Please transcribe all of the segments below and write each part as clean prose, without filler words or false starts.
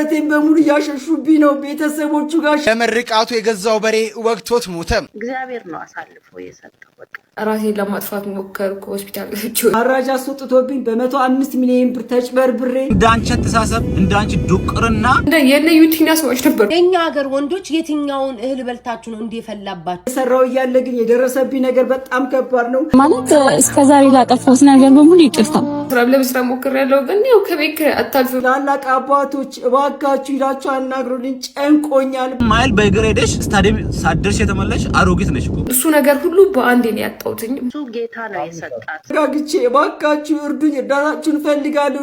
ንብረቴን በሙሉ ያሸሹብኝ ነው ቤተሰቦቹ ጋር ለመርቃቱ የገዛው በሬ ወቅቶት ሞተ። እግዚአብሔር ነው አሳልፎ የሰጠው። በቃ ራሴን ለማጥፋት ሞከርኩ። ሆስፒታል ሄጄ አራጃ አስወጥቶብኝ በ105 ሚሊዮን ብር ተጭበርብሬ እንዳንቺ ተሳሰብ እንዳንቺ ዱቅርና የነ ዩቲና ሰዎች ነበር። የኛ ሀገር ወንዶች የትኛውን እህል በልታችሁ ነው እንደፈላባችሁ ሰራው እያለ ግን የደረሰብኝ ነገር በጣም ከባድ ነው ማለት እስከዛሬ ላጠፋሁት ነገር በሙሉ ይቅርታ ስራም ለምስራ ሞክሬያለሁ። ግን ያው ከቤት አታልፉ። ታላላቅ አባቶች እባካችሁ ይላችሁ አናግሩልኝ፣ ጨንቆኛል። ማይል በግሬደሽ ስታዲየም ሳደርሽ የተመለሽ አሮጊት ነሽ እኮ። እሱ ነገር ሁሉ በአንዴ ነው ያጣሁትኝ። እሱ ጌታ ነው የሰጣት። ጋግቼ እባካችሁ እርዱኝ፣ እርዳታችሁን ፈልጋለሁ።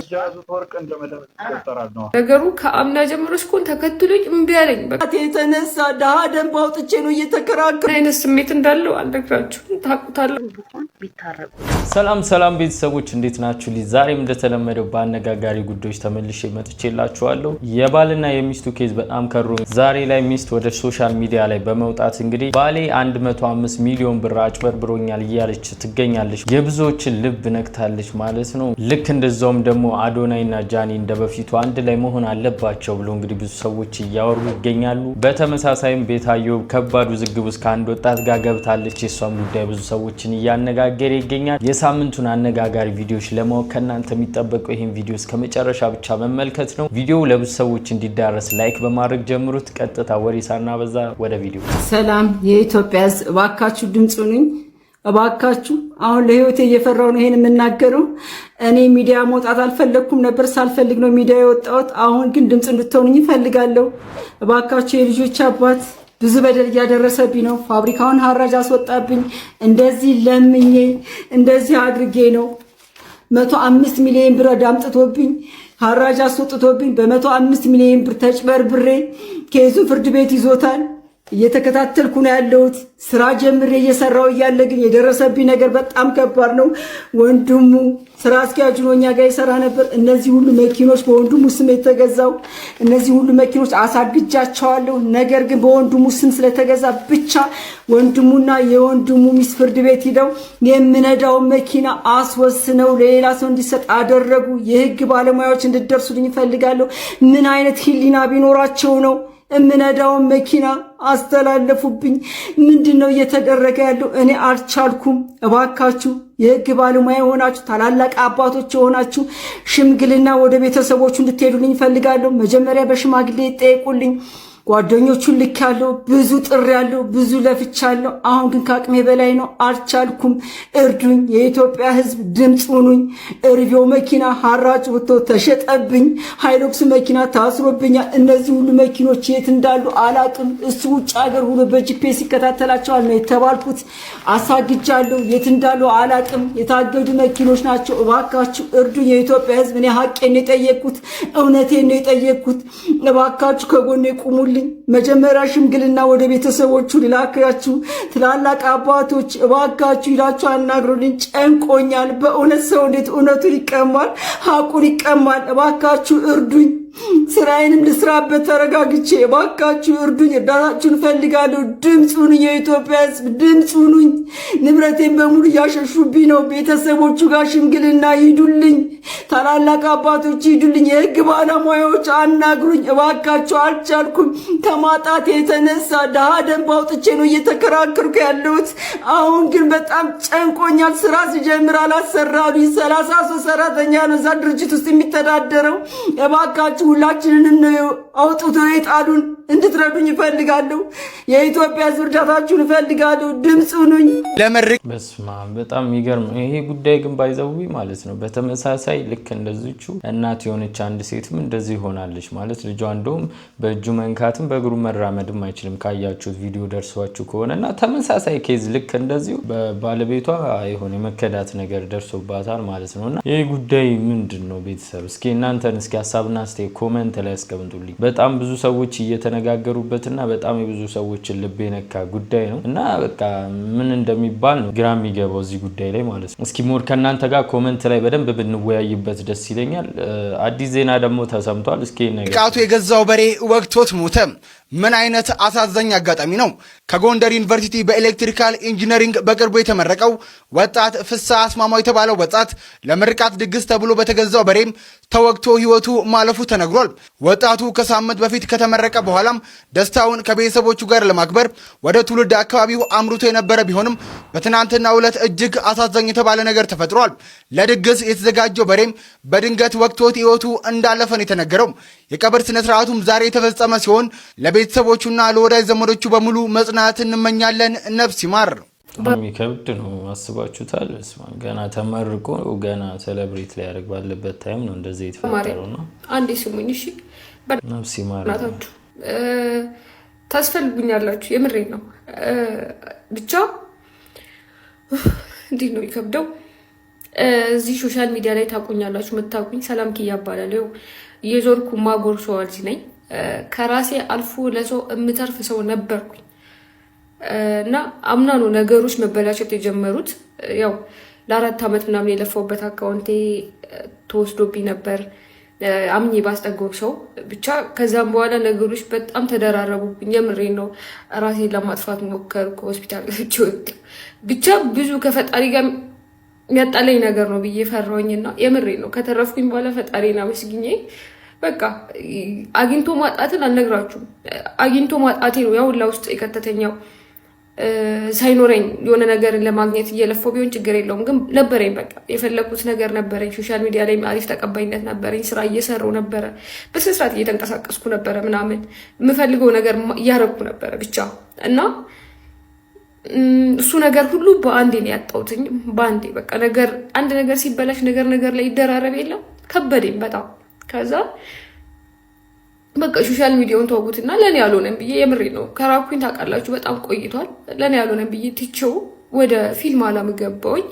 ነገሩ ከአምና ጀምሮ እስኮን ተከትሎኝ እምቢ አለኝ። በቃ የተነሳ ደሃ ደንብ አውጥቼ ነው እየተከራከረ አይነት ስሜት እንዳለው አልነግራችሁም፣ ታውቁታላችሁ። ቢታረቁ። ሰላም ቤተሰቦች እንዴት ናችሁ? ዛሬም እንደተለመደው በአነጋጋሪ ጉዳዮች ተመልሼ መጥቼላችኋለሁ። የባልና የሚስቱ ኬዝ በጣም ከሮ ዛሬ ላይ ሚስት ወደ ሶሻል ሚዲያ ላይ በመውጣት እንግዲህ ባሌ 105 ሚሊዮን ብር አጭበርብሮኛል እያለች ትገኛለች። የብዙዎችን ልብ ነክታለች ማለት ነው። ልክ እንደዛውም ደግሞ አዶናይና ጃኒ እንደበፊቱ አንድ ላይ መሆን አለባቸው ብሎ እንግዲህ ብዙ ሰዎች እያወሩ ይገኛሉ። በተመሳሳይም ቤታዮ ከባድ ውዝግብ ውስጥ ከአንድ ወጣት ጋር ገብታለች። የሷም ጉዳይ ብዙ ሰዎችን እያነጋገረ ይገኛል። የሳምንቱን አነጋጋሪ ቪዲዮዎች ለማወቅ ከናንተ የሚጠበቀው ይሄን ቪዲዮ እስከ መጨረሻ ብቻ መመልከት ነው። ቪዲዮው ለብዙ ሰዎች እንዲዳረስ ላይክ በማድረግ ጀምሩት። ቀጥታ ወሬ ሳናበዛ ወደ ቪዲዮ። ሰላም የኢትዮጵያ ሕዝብ እባካችሁ ድምጹ ነኝ። እባካችሁ አሁን ለህይወቴ እየፈራው ነው ይሄን የምናገረው። እኔ ሚዲያ መውጣት አልፈለኩም ነበር፣ ሳልፈልግ ነው ሚዲያ የወጣሁት። አሁን ግን ድምጽ እንድትሆኑኝ እፈልጋለሁ። እባካችሁ የልጆች አባት ብዙ በደል እያደረሰብኝ ነው። ፋብሪካውን ሀራጅ አስወጣብኝ። እንደዚህ ለምኜ እንደዚህ አድርጌ ነው 105 ሚሊዮን ብር ዳምጥቶብኝ ሀራጅ አስወጥቶብኝ በ105 ሚሊዮን ብር ተጭበርብሬ ኬዙ ፍርድ ቤት ይዞታል። እየተከታተልኩ ነው ያለሁት። ስራ ጀምሬ እየሰራው እያለ ግን የደረሰብኝ ነገር በጣም ከባድ ነው። ወንድሙ ስራ አስኪያጅ ነው፣ እኛ ጋር ይሰራ ነበር። እነዚህ ሁሉ መኪኖች በወንድሙ ስም የተገዛው እነዚህ ሁሉ መኪኖች አሳግጃቸዋለሁ። ነገር ግን በወንድሙ ስም ስለተገዛ ብቻ ወንድሙና የወንድሙ ሚስት ፍርድ ቤት ሂደው የምነዳው መኪና አስወስነው ለሌላ ሰው እንዲሰጥ አደረጉ። የህግ ባለሙያዎች እንድትደርሱልኝ እፈልጋለሁ። ምን አይነት ህሊና ቢኖራቸው ነው እምነዳውን መኪና አስተላለፉብኝ? ምንድነው እየተደረገ ያለው? እኔ አልቻልኩም። እባካችሁ የህግ ባለሙያ የሆናችሁ ታላላቅ አባቶች የሆናችሁ ሽምግልና ወደ ቤተሰቦቹ እንድትሄዱልኝ እፈልጋለሁ። መጀመሪያ በሽማግሌ ይጠየቁልኝ። ጓደኞቹን ልክ ያለው ብዙ ጥሪ ያለው ብዙ ለፍቻለሁ። አሁን ግን ከአቅሜ በላይ ነው፣ አልቻልኩም። እርዱኝ። የኢትዮጵያ ህዝብ ድምጽ ሁኑኝ። እርቪው መኪና ሀራጭ ወጥቶ ተሸጠብኝ። ሃይሎክስ መኪና ታስሮብኛል። እነዚህ ሁሉ መኪኖች የት እንዳሉ አላቅም። እሱ ውጭ ሀገር ሁሉ በጂፒኤስ ይከታተላቸዋል ነው የተባልኩት። አሳግጃለሁ። የት እንዳሉ አላቅም። የታገዱ መኪኖች ናቸው። እባካችሁ እርዱኝ። የኢትዮጵያ ህዝብ እኔ ሀቄን ነው የጠየቅኩት፣ እውነቴን ነው የጠየቅኩት። እባካችሁ ከጎኔ ቁሙልኝ። መጀመሪያ ሽምግልና ወደ ቤተሰቦቹ ልላክራችሁ። ትላላቅ አባቶች እባካችሁ ይላችሁ አናግሩልኝ፣ ጨንቆኛል። በእውነት ሰው እንዴት እውነቱን ይቀማል? ሀቁን ይቀማል? እባካችሁ እርዱኝ። ስራዬንም ልስራበት ተረጋግቼ። እባካችሁ እርዱኝ፣ እርዳታችሁን ፈልጋለሁ። ድምጽ ሁኑኝ፣ የኢትዮጵያ ህዝብ ድምጽ ሁኑኝ። ንብረቴን በሙሉ ያሸሹብኝ ነው ቤተሰቦቹ ጋር ሽምግልና ሂዱልኝ። ታላላቅ አባቶች ሂዱልኝ። የህግ ባለሙያዎች አናግሩኝ እባካችሁ። አልቻልኩም። ከማጣት የተነሳ ደሃ ደንብ አውጥቼ ነው እየተከራከርኩ ያለሁት። አሁን ግን በጣም ጨንቆኛል። ስራ ሲጀምር አላሰራሉኝ። 33 ሰራተኛ ነው እዛ ድርጅት ውስጥ የሚተዳደረው። እባካችሁ ሁላችንን ነው አውጥቶ የጣሉን። እንድትረዱኝ እፈልጋለሁ። የኢትዮጵያ ህዝብ እርዳታችሁን እፈልጋለሁ። ድምጽ ሁኑኝ። ለመርቅ በስማ በጣም የሚገርም ይሄ ጉዳይ ግን ባይዘውይ ማለት ነው። በተመሳሳይ ልክ እንደዚቹ እናት የሆነች አንድ ሴትም እንደዚህ ሆናለች ማለት ልጇ እንደውም በእጁ መንካትም በእግሩ መራመድም አይችልም ካያችሁት ቪዲዮ ደርሷችሁ ከሆነና ተመሳሳይ ኬዝ ልክ እንደዚሁ በባለቤቷ የሆነ የመከዳት ነገር ደርሶባታል ማለት ነውና ይሄ ጉዳይ ምንድነው? ቤተሰብ እስኪ እናንተን እስኪ ሐሳብና እስቲ ኮሜንት ላይ አስቀምጡልኝ። በጣም ብዙ ሰዎች እየተነጋገሩበትና በጣም የብዙ ሰዎችን ልብ የነካ ጉዳይ ነው እና በቃ ምን እንደሚባል ነው ግራ የሚገባው እዚህ ጉዳይ ላይ ማለት ነው። እስኪ ሞር ከናንተ ጋር ኮሜንት ላይ በደንብ ብንወያይበት ደስ ይለኛል። አዲስ ዜና ደግሞ ተሰምቷል። እስኪ ነገር ቃቱ የገዛው በሬ ወቅቶት ሞተ። ምን አይነት አሳዛኝ አጋጣሚ ነው! ከጎንደር ዩኒቨርሲቲ በኤሌክትሪካል ኢንጂነሪንግ በቅርቡ የተመረቀው ወጣት ፍስሐ አስማማው የተባለው ወጣት ለምርቃት ድግስ ተብሎ በተገዛው በሬም ተወግቶ ህይወቱ ማለፉ ተነግሯል። ወጣቱ ከሳምንት በፊት ከተመረቀ በኋላም ደስታውን ከቤተሰቦቹ ጋር ለማክበር ወደ ትውልድ አካባቢው አምርቶ የነበረ ቢሆንም በትናንትናው ዕለት እጅግ አሳዛኝ የተባለ ነገር ተፈጥሯል። ለድግስ የተዘጋጀው በሬም በድንገት ወግቶት ህይወቱ እንዳለፈ ነው የተነገረው። የቀብር ስነ ስርዓቱም ዛሬ የተፈጸመ ሲሆን ለቤተሰቦቹና ለወዳጅ ዘመዶቹ በሙሉ መጽናት እንመኛለን። ነፍስ ይማር። የሚከብድ ነው። አስባችሁታል? ገና ተመርቆ ገና ሴሌብሬት ሊያደርግ ባለበት ታይም ነው እንደዚህ የተፈጠረው ነው። አንዴ ስሙኝ እሺ። ነፍስ ይማር። ታስፈልጉኛላችሁ፣ የምሬን ነው። ብቻ እንዴት ነው ይከብደው። እዚህ ሶሻል ሚዲያ ላይ ታቁኛላችሁ፣ መታቁኝ። ሰላም ኪያ እባላለሁ። የዞርኩ ማጎርሰው ልጅ ነኝ። ከራሴ አልፎ ለሰው እምተርፍ ሰው ነበርኩኝ እና አምና ነው ነገሮች መበላሸት የጀመሩት። ያው ለ4 ዓመት ምናምን የለፈውበት አካውንቴ ተወስዶብኝ ነበር አምኜ ባስጠገው ሰው ብቻ። ከዛም በኋላ ነገሮች በጣም ተደራረቡብኝ። የምሬን ነው። ራሴን ለማጥፋት ሞከርኩ፣ ሆስፒታል ገብቼ ወጣሁ። ብቻ ብዙ ከፈጣሪ ጋር የሚያጣለኝ ነገር ነው ብዬ ፈራሁኝና የምሬን ነው። ከተረፍኩኝ በኋላ ፈጣሪን አመስግኜ በቃ አግኝቶ ማጣትን አልነግራችሁም። አግኝቶ ማጣቴ ነው ያው ሁላ ውስጥ የከተተኛው። ሳይኖረኝ የሆነ ነገርን ለማግኘት እየለፈው ቢሆን ችግር የለውም፣ ግን ነበረኝ። በቃ የፈለኩት ነገር ነበረኝ። ሶሻል ሚዲያ ላይ አሪፍ ተቀባይነት ነበረኝ። ስራ እየሰራው ነበረ፣ በስነስርዓት እየተንቀሳቀስኩ ነበረ፣ ምናምን የምፈልገው ነገር እያረኩ ነበረ ብቻ እና እሱ ነገር ሁሉ በአንዴ ነው ያጣሁትኝ። በአንዴ በቃ ነገር አንድ ነገር ሲበላሽ ነገር ላይ ይደራረብ የለም ከበደኝ በጣም። ከዛ በቃ ሶሻል ሚዲያውን ተውኩትና ለኔ ያልሆነም ብዬ የምሬ ነው ከራኩኝ። ታውቃላችሁ በጣም ቆይቷል። ለኔ ያልሆነም ብዬ ትቼው ወደ ፊልም አላም ገባሁኝ።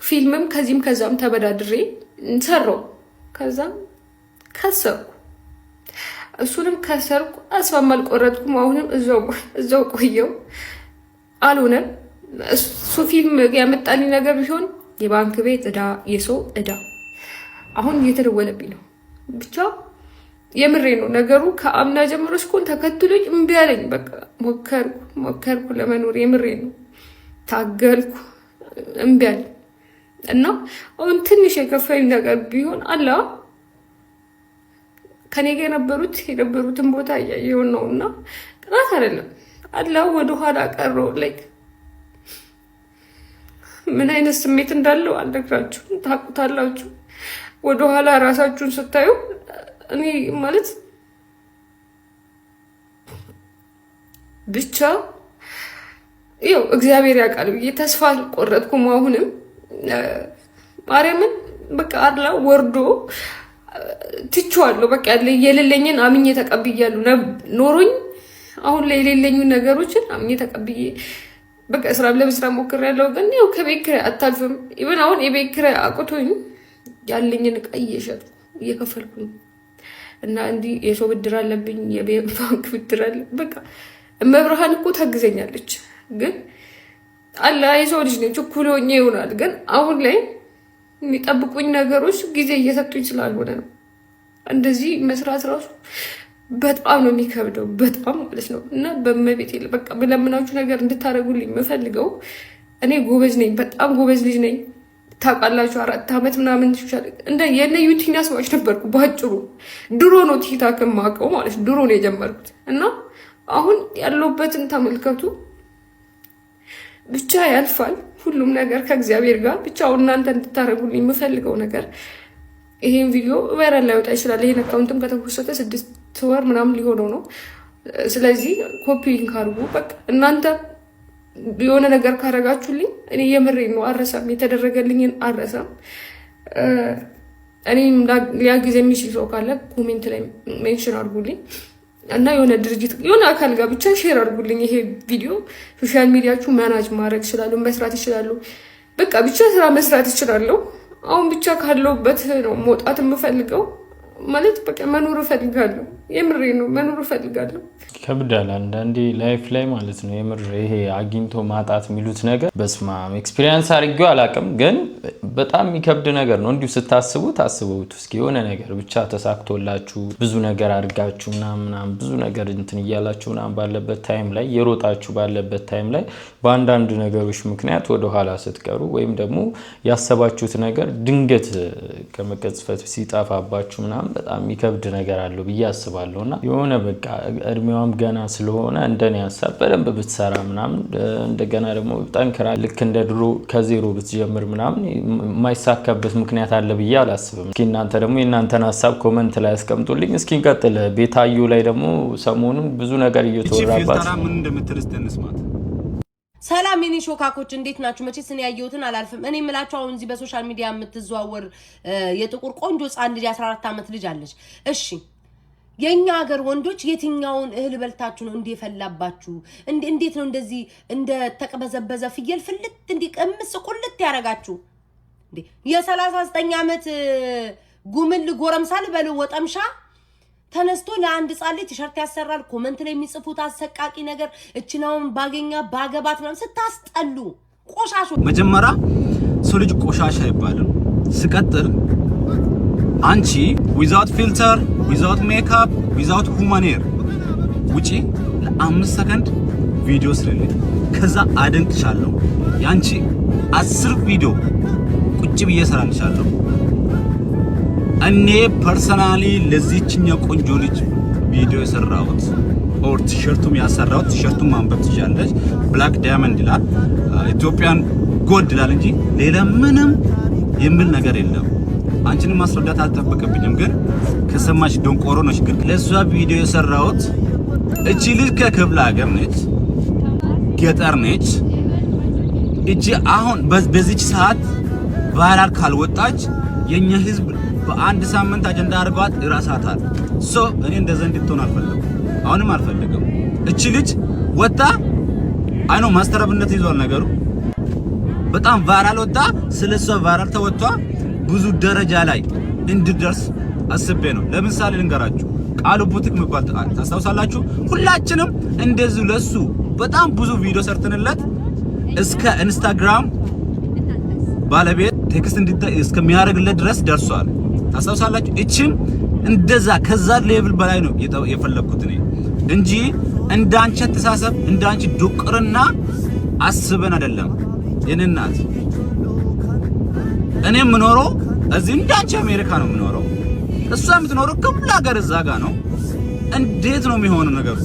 ፊልምም ከዚህም ከዛም ተበዳድሬ ሰራው። ከዛም ከሰርኩ፣ እሱንም ከሰርኩ። አስፋም አልቆረጥኩም። አሁንም እዛው ቆየው። አልሆነም። እሱ ፊልም ያመጣልኝ ነገር ቢሆን የባንክ ቤት እዳ፣ የሰው እዳ አሁን እየተደወለብኝ ነው። ብቻ የምሬ ነው ነገሩ። ከአምና ጀምሮ እስኮን ተከትሎኝ እምቢ አለኝ። በቃ ሞከርኩ ለመኖር። የምሬ ነው ታገልኩ፣ እምቢ አለኝ እና አሁን ትንሽ የከፋኝ ነገር ቢሆን አላ ከኔ ጋር የነበሩትን ቦታ እያየውን ነው እና ቅናት አይደለም አላ ወደኋላ ቀሮ ላይክ ምን አይነት ስሜት እንዳለው አልነግራችሁም፣ ታውቁታላችሁ። ወደኋላ ራሳችሁን ስታዩ እኔ ማለት ብቻ ያው እግዚአብሔር ያውቃል ብዬ ተስፋ አልቆረጥኩም። አሁንም ማርያምን በቃ አላ ወርዶ ትቼዋለሁ። በቃ የሌለኝን አምኜ ተቀብያለሁ። ኖሮኝ አሁን ላይ የሌለኙ ነገሮችን አምኜ ተቀብዬ በቃ ስራ ለመስራት ሞክሬያለሁ። ግን ያው ከቤት ኪራይ አታልፍም። ኢቭን አሁን የቤት ኪራይ አቅቶኝ ያለኝን ዕቃ እየሸጥኩ እየከፈልኩኝ እና እንዲህ የሰው ብድር አለብኝ፣ የባንክ ብድር አለ። በቃ መብርሃን እኮ ታግዘኛለች። ግን አላ የሰው ልጅ ነኝ፣ ችኩል ሆኜ ይሆናል። ግን አሁን ላይ የሚጠብቁኝ ነገሮች ጊዜ እየሰጡኝ ስላልሆነ ነው። እንደዚህ መስራት ራሱ በጣም ነው የሚከብደው፣ በጣም ማለት ነው። እና በመቤት በቃ በለምናችሁ ነገር እንድታደርጉልኝ የምፈልገው እኔ ጎበዝ ነኝ፣ በጣም ጎበዝ ልጅ ነኝ። ታውቃላችሁ 4 ዓመት ምናምን እንደ የነ ዩቲና ሰዎች ነበርኩ። ባጭሩ ድሮ ነው ቲክታክ የማውቀው ማለት ነው። ድሮ ነው የጀመርኩት እና አሁን ያለውበትን ተመልከቱ። ብቻ ያልፋል ሁሉም ነገር ከእግዚአብሔር ጋር። ብቻ እናንተ እንድታደርጉልኝ የምፈልገው ነገር ይሄን ቪዲዮ ቫይራል ላይወጣ ይችላል። ይሄን አካውንትም ከተከሰተ 6 ወር ምናምን ሊሆነው ነው። ስለዚህ ኮፒ ሊንክ አድርጉ። በቃ እናንተ የሆነ ነገር ካረጋችሁልኝ እኔ የምሬን ነው አረሳም፣ የተደረገልኝን አረሳም። እኔም ሊያግዝ የሚችል ሰው ካለ ኮሜንት ላይ ሜንሽን አድርጉልኝ እና የሆነ ድርጅት የሆነ አካል ጋር ብቻ ሼር አድርጉልኝ። ይሄ ቪዲዮ ሶሻል ሚዲያችሁ ማናጅ ማድረግ ይችላሉ፣ መስራት ይችላሉ። በቃ ብቻ ስራ መስራት ይችላሉ። አሁን ብቻ ካለውበት ነው መውጣት የምፈልገው። ማለት በቃ መኖር እፈልጋለሁ። የምሬ ነው መኖር እፈልጋለሁ። ከብዳል አንዳንዴ ላይፍ ላይ ማለት ነው። የምር ይሄ አግኝቶ ማጣት የሚሉት ነገር በስማም ኤክስፒሪየንስ አድርጌው አላውቅም፣ ግን በጣም የሚከብድ ነገር ነው። እንዲሁ ስታስቡት አስበውት እስኪ የሆነ ነገር ብቻ ተሳክቶላችሁ ብዙ ነገር አድርጋችሁ ምናምን ብዙ ነገር እንትን እያላችሁ ምናምን ባለበት ታይም ላይ የሮጣችሁ ባለበት ታይም ላይ በአንዳንድ ነገሮች ምክንያት ወደኋላ ስትቀሩ ወይም ደግሞ ያሰባችሁት ነገር ድንገት ከመቀጽፈት ሲጠፋባችሁ ምናምን በጣም የሚከብድ ነገር አለው ብዬ አስባለሁና የሆነ በቃ እድሜዋም ገና ስለሆነ እንደኔ ሐሳብ በደንብ ብትሰራ ምናምን እንደገና ደግሞ ጠንክራ ልክ እንደ ድሮ ከዜሮ ብትጀምር ምናምን የማይሳካበት ምክንያት አለ ብዬ አላስብም። እስኪ እናንተ ደግሞ የእናንተን ሐሳብ ኮሜንት ላይ አስቀምጡልኝ። እስኪ እንቀጥል። ቤታዩ ላይ ደግሞ ሰሞኑን ብዙ ነገር እየተወራባት ነው። ምን እንደምትልስ እንስማት። ሰላም የኔ ሾካኮች እንዴት ናችሁ? መቼስ እኔ ያየሁትን አላልፍም። እኔ የምላችሁ አሁን እዚህ በሶሻል ሚዲያ የምትዘዋወር የጥቁር ቆንጆ ህጻን ልጅ 14 ዓመት ልጅ አለች። እሺ የኛ ሀገር ወንዶች የትኛውን እህል በልታችሁ ነው እንዴ ፈላባችሁ? እንዴት ነው እንደዚህ እንደ ተቀበዘበዘ ፍየል ፍልት እንዴ ቀምስ ቁልት ያረጋችሁ እንዴ? የ39 ዓመት ጉምል ጎረምሳል በለው ወጠምሻ ተነስቶ ለአንድ ጻሌ ቲሸርት ያሰራል። ኮሜንት ላይ የሚጽፉት አሰቃቂ ነገር እችናውን ባገኛ ባገባት ነው ስታስጠሉ ቆሻሾ። መጀመሪያ ሰው ልጅ ቆሻሻ አይባልም። ስቀጥል አንቺ ዊዛውት ፊልተር ዊዛውት ሜካፕ ዊዛውት ሁማን ሄር ውጪ ለ5 ሰከንድ ቪዲዮ ስልልኝ ከዛ አደንቅሻለሁ። ያንቺ 10 ቪዲዮ ቁጭ ብዬ ሰራልሻለሁ። እኔ ፐርሰናሊ ለዚህችኛ ቆንጆ ልጅ ቪዲዮ የሰራሁት ኦር ቲሸርቱም ያሰራሁት ቲሸርቱም ማንበብ ትችላለች። ብላክ ዳይመንድ ይላል፣ ኢትዮጵያን ጎልድ ይላል እንጂ ሌላ ምንም የሚል ነገር የለም። አንቺንም ማስረዳት አልጠበቀብኝም፣ ግን ከሰማሽ ደንቆሮ ነሽ። ግን ለሷ ቪዲዮ የሰራሁት እቺ ልጅ ከክፍለ ሀገር ነች፣ ገጠር ነች። እቺ አሁን በዚች ሰዓት ቫይራል ካልወጣች የኛ ህዝብ በአንድ ሳምንት አጀንዳ አድርጓት ይራሳታል። እኔ እንደዛ እንድትሆን አልፈልግም፣ አሁንም አልፈልግም። እቺ ልጅ ወጣ አይኖ ማስተረብነት ይዟል ነገሩ። በጣም ቫይራል ወጣ፣ ስለሷ ቫይራል ተወጣ ብዙ ደረጃ ላይ እንድደርስ አስቤ ነው። ለምሳሌ ልንገራችሁ፣ ቃሉ ቡቲክ የሚባል ታስታውሳላችሁ? ሁላችንም እንደዚህ ለሱ በጣም ብዙ ቪዲዮ ሰርተንለት እስከ ኢንስታግራም ባለቤት ቴክስት እስከሚያደርግለት ድረስ ደርሷል። ታስታውሳላችሁ? እቺም እንደዛ ከዛ ሌቭል በላይ ነው የፈለኩት እኔ እንጂ እንዳንቺ ተሳሰብ እንዳንቺ ዱቅርና አስበን አይደለም። የነናት እኔ የምኖረው እዚህ እንዳንቺ አሜሪካ ነው የምኖረው፣ እሷ የምትኖረው ክፍለ ሀገር እዛ ጋር ነው። እንዴት ነው የሚሆነው ነገሩ?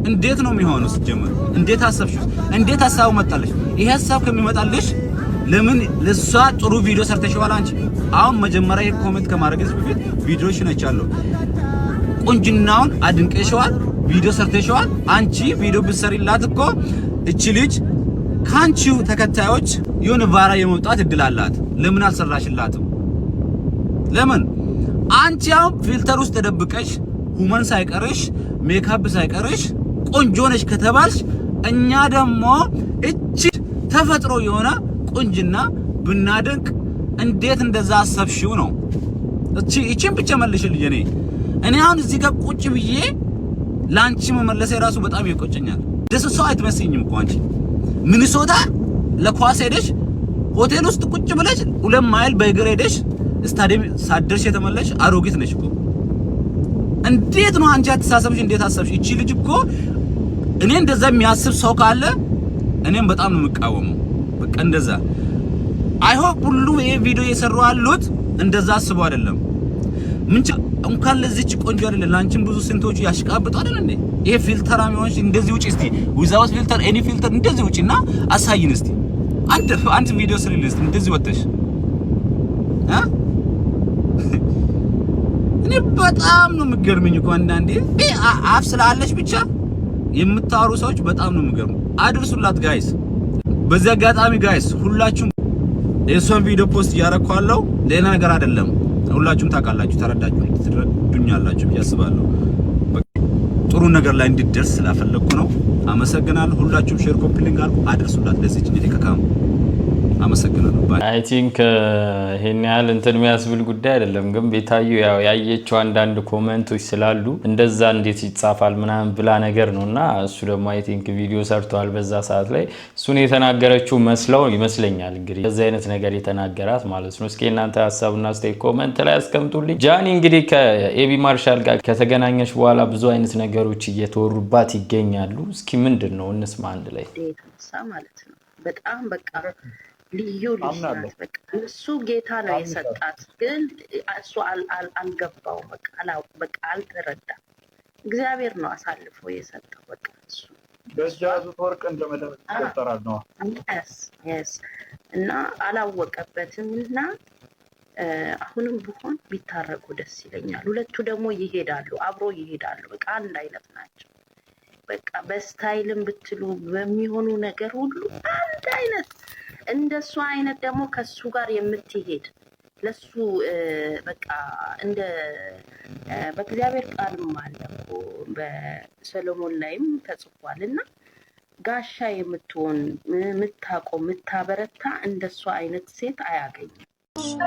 እንዴት ነው የሚሆነው? ሲጀመር እንዴት አሰብሽው? እንዴት ሐሳቡ መጣልሽ? ይሄ ሐሳብ ከሚመጣልሽ ለምን ለሷ ጥሩ ቪዲዮ ሰርተሽዋል አንቺ? አሁን መጀመሪያ ኮሜንት ከማድረግሽ በፊት ቪዲዮሽን አይቻለሁ። ቁንጅናውን አድንቀሽዋል፣ ቪዲዮ ሰርተሽዋል። አንቺ ቪዲዮ ብትሰሪላት እኮ እቺ ልጅ ካንቺው ተከታዮች የሆነ ቫራ የመውጣት እድል አላት። ለምን አልሰራሽላትም? ለምን አንቺ አሁን ፊልተር ውስጥ ተደብቀሽ ሁማን ሳይቀርሽ ሜካፕ ሳይቀርሽ ቆንጆ ነሽ ከተባልሽ እኛ ደግሞ እቺ ተፈጥሮ የሆነ ቁንጅና ብናደንቅ እንዴት እንደዛ አሰብሽው ነው? እቺን ብቻ መልሽልኝ። እኔ አሁን እዚህ ጋር ቁጭ ብዬ ላንቺ መመለስ የራሱ በጣም ይቆጨኛል። ደስ ሰው አትመስኝም እኮ አንቺ ሚኒሶታ ለኳስ ሄደሽ ሆቴል ውስጥ ቁጭ ብለሽ 2 ማይል በእግር ሄደሽ ስታዲየም ሳደርሽ የተመለሽ አሮጊት ነሽ እኮ። እንዴት ነው አንቺ አትሳሰብሽ? እንዴት አሰብሽ? እቺ ልጅ እኮ እኔ እንደዛ የሚያስብ ሰው ካለ እኔም በጣም ነው የምቃወመው። በቃ እንደዛ አይሆፕ ሁሉ ይሄ ቪዲዮ እየሰሩ አሉት እንደዛ አስበው አይደለም። ምን እንኳን ለዚች ቆንጆ አይደለም ላንቺም ብዙ ስንቶቹ ያሽቃብጡ አይደል እንዴ? ይሄ ፊልተር አሚሆንሽ እንደዚህ ውጪ እስቲ ዊዛውት ፊልተር ኤኒ ፊልተር እንደዚህ ውጪና አሳይን እስቲ አንድ ቪዲዮ ስሪልኝ እስቲ እንደዚህ ወጥተሽ እኔ በጣም ነው የምገርመኝ እኮ አንዳንዴ አፍ ስላለሽ ብቻ የምታወሩ ሰዎች በጣም ነው የምገርሙ። አድርሱላት ጋይስ። በዚህ አጋጣሚ ጋይስ ሁላችሁም የሷን ቪዲዮ ፖስት ያረኳለው ሌላ ነገር አይደለም። ሁላችሁም ታውቃላችሁ፣ ትረዱኛላችሁ ብዬ አስባለሁ። ጥሩ ነገር ላይ እንድትደርስ ስላፈለኩ ነው። አመሰግናለሁ። ሁላችሁም ሼር ኮፒ ሊንክ አድርጉ፣ አድርሱላት ለዚህ ልጅ ከካም አመሰግናለሁ። አይ ቲንክ ይሄን ያህል እንትን የሚያስብል ጉዳይ አይደለም፣ ግን ቤታዩ ያው ያየችው አንዳንድ ኮሜንቶች ስላሉ እንደዛ እንዴት ይጻፋል ምናምን ብላ ነገር ነውና እሱ ደግሞ አይ ቲንክ ቪዲዮ ሰርቷል በዛ ሰዓት ላይ እሱን የተናገረችው መስለው ይመስለኛል እንግዲህ በዛ አይነት ነገር የተናገራት ማለት ነው። እስኪ እናንተ ሀሳብና አስተያየት ኮሜንት ላይ አስቀምጡልኝ። ጃኒ እንግዲህ ከኤቢ ማርሻል ጋር ከተገናኘች በኋላ ብዙ አይነት ነገሮች እየተወሩባት ይገኛሉ። እስኪ ምንድነው እንስማ አንድ ላይ ማለት ነው። በጣም በቃ ልዩ ልጅ ናት። በቃ እሱ ጌታ ነው የሰጣት፣ ግን እሱ አልገባውም። በቃ አልተረዳም። እግዚአብሔር ነው አሳልፎ የሰጠው። በቃ እሱ በጃዙ ወርቅ እንደመደብ ተጠራል ነው እና አላወቀበትም። እና አሁንም ቢሆን ቢታረቁ ደስ ይለኛል። ሁለቱ ደግሞ ይሄዳሉ፣ አብሮ ይሄዳሉ። በቃ አንድ አይነት ናቸው። በቃ በስታይልም ብትሉ በሚሆኑ ነገር ሁሉ አንድ አይነት። እንደሱ አይነት ደግሞ ከሱ ጋር የምትሄድ ለሱ በቃ እንደ በእግዚአብሔር ቃልም አለ እኮ በሰሎሞን ላይም ተጽፏል። እና ጋሻ የምትሆን የምታቆም የምታበረታ እንደሱ አይነት ሴት አያገኝም።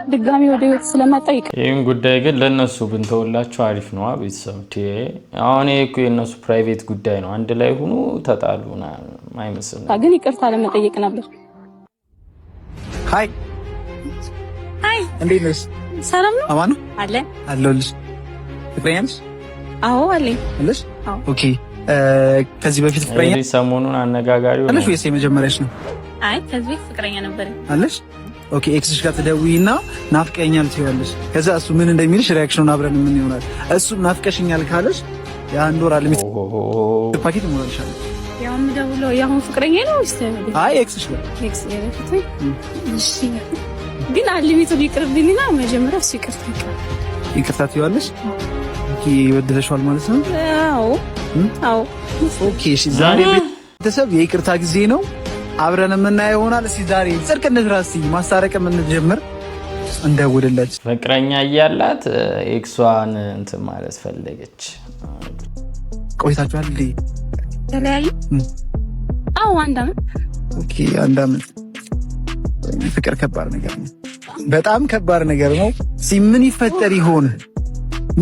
ድጋሚ ወደ ህይወት ስለማጣይቅ ይሄን ጉዳይ ግን ለነሱ ብንተውላቸው አሪፍ ነው። ቤተሰብ አሁን እኮ የነሱ ፕራይቬት ጉዳይ ነው። አንድ ላይ ሆኖ ተጣሉና አይመስልም። ግን ይቅርታ ለመጠየቅ ነበር። ሃይ እንዴት ነሽ? ሰላም ነው? አማኑ አለ አለሁልሽ። ፍቅረኛሽ? አዎ አለኝ። አለሽ? ኦኬ። ከዚህ በፊት ፍቅረኛ ሰሞኑን አነጋጋሪው አለሽ ወይስ የመጀመሪያሽ ነው? አይ ከዚህ በፊት ፍቅረኛ ነበር። አለሽ? ኦኬ። ኤክስሽ ጋር ትደውይና ናፍቀኛል ትይዋለሽ። ከዛ እሱ ምን እንደሚልሽ ሪአክሽኑን አብረን ምን ይሆናል። እሱ ናፍቀሽኛል ካለሽ የአንድ ወር አለሚት ፓኬት ሞራልሻል። ያው ምደውለው ያሁን ፍቅረኛ ነው ወይስ? አይ ኤክስሽ ጋር ኤክስ ነው። እሺ ግን አልሚቱ ሊቅርብኝና መጀመሪያ እሱ ይቅርታ ትይዋለሽ። ኦኬ ወደደሽዋል ማለት ነው? አዎ። ኦኬ እሺ። ዛሬ ቤተሰብ የይቅርታ ጊዜ ነው። አብረን የምናየው ይሆናል። እስኪ ዛሬ ጽድቅ እንድራስ ማስታረቅ የምንጀምር እንደውልለት ፍቅረኛ እያላት ኤክሷን እንትን ማለት ፈለገች። ቆይታችኋል እንዴ? ተለያዩ? አዎ አንድ አመት። ኦኬ አንድ አመት። ፍቅር ከባድ ነገር ነው፣ በጣም ከባድ ነገር ነው። ምን ይፈጠር ይሆን?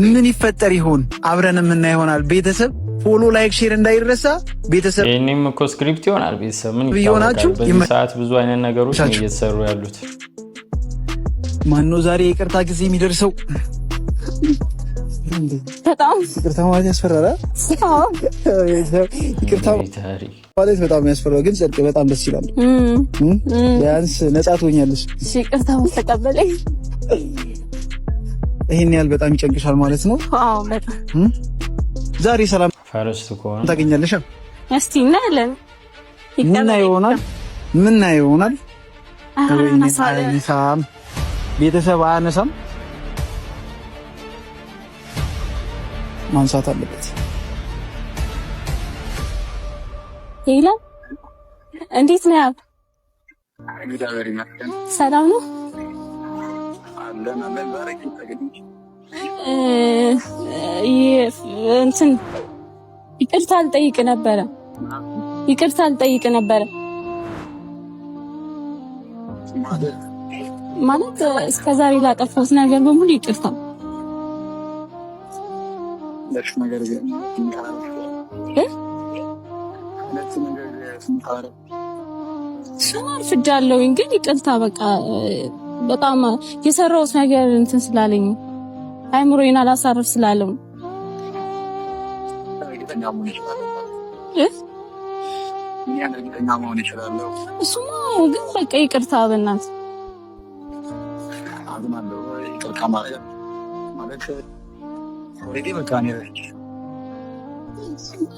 ምን ይፈጠር ይሆን? አብረን የምናየው ይሆናል። ቤተሰብ ፎሎ፣ ላይክ፣ ሼር እንዳይረሳ። ቤተሰብ እኔም እኮ ስክሪፕት ይሆናል። ቤተሰብ ምን ይሆናችሁ? በዚህ ሰዓት ብዙ አይነት ነገሮች እየተሰሩ ያሉት። ማን ነው ዛሬ ይቅርታ ጊዜ የሚደርሰው? በጣም ይቅርታ ማለት ያስፈራል። አዎ ይቅርታ ማለት በጣም ያስፈራል፣ ግን ጽድቅ በጣም ደስ ይላል። ቢያንስ ነጻ ትሆኛለሽ። ይቅርታ ተቀበለኝ። ይሄን ያህል በጣም ይጨንቅሻል ማለት ነው? አዎ በጣም። ዛሬ ሰላም ፈረስት ከሆነ ታገኛለሽ። እስቲ እናያለን። ምን ይሆናል? አያነሳም። ቤተሰብ አያነሳም። ማንሳት አለበት። ሄላ እንዴት ነህ? ሰላም ነው? እንትን ይቅርታ ልጠይቅ ነበረ ማለት እስከዛሬ ላጠፋሁት ነገር በሙሉ ይቅርታ። አርፍጃለሁኝ፣ ግን ይቅርታ በቃ በጣም የሰራሁት ነገር እንትን ስላለኝ አይምሮዬን አላሳርፍ ስላለው እሱማ ግን በቃ ይቅርታ በእናትህ።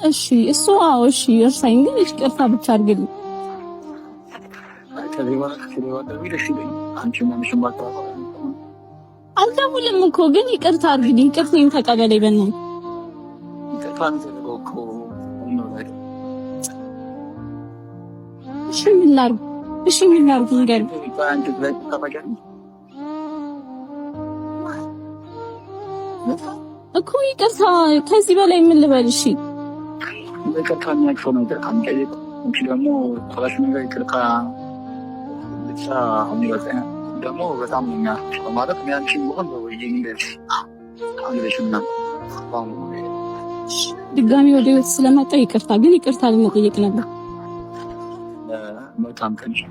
እሺ እሱ እሺ እርሳኝ፣ ግን ይቅርታ ብቻ አድርግልኝ። አልደውልም እኮ ግን ይቅርታ አድርግልኝ። ይቅርታዬን ተቀበለኝ በእናትህ። እሺ ምን ላድርግ? ንገረኝ እኮ ይቅርታ። ከዚህ በላይ ምን ልበል? እሺ ደግሞ በጣም የሚያስችለው ማለት ያንቺን ቢሆን ወይ እንደዚህ አንለሽና ድጋሚ ወደ ቤት ስለመጣ ይቅርታ፣ ግን ይቅርታ ልንጠይቅ ነበር። በጣም ትንሽ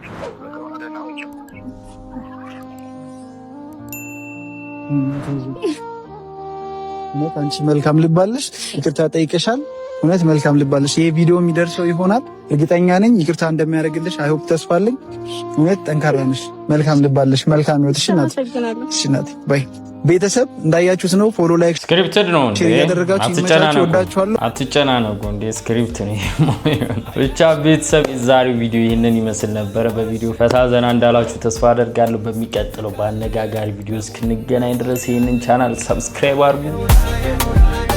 አንቺ መልካም ልባለሽ፣ ይቅርታ ጠይቀሻል። እውነት መልካም ልባለሽ። ይሄ ቪዲዮ የሚደርሰው ይሆናል እርግጠኛ ነኝ። ይቅርታ እንደሚያደርግልሽ አይሆፕ ተስፋለኝ። እውነት ጠንካራ ነሽ፣ መልካም ልባለሽ፣ መልካም ህይወትሽ ናት። እሺ ናት ባይ ቤተሰብ እንዳያችሁት ነው። ፎሎ ላይክ ስክሪፕትድ ነው እንዴ? አትጨናነቁ እንዴ? ስክሪፕት ነው ብቻ። ቤተሰብ የዛሬው ቪዲዮ ይህንን ይመስል ነበረ። በቪዲዮ ፈታ ዘና እንዳላችሁ ተስፋ አደርጋለሁ። በሚቀጥለው በአነጋጋሪ ቪዲዮ እስክንገናኝ ድረስ ይህንን ቻናል ሰብስክራይብ አድርጉ።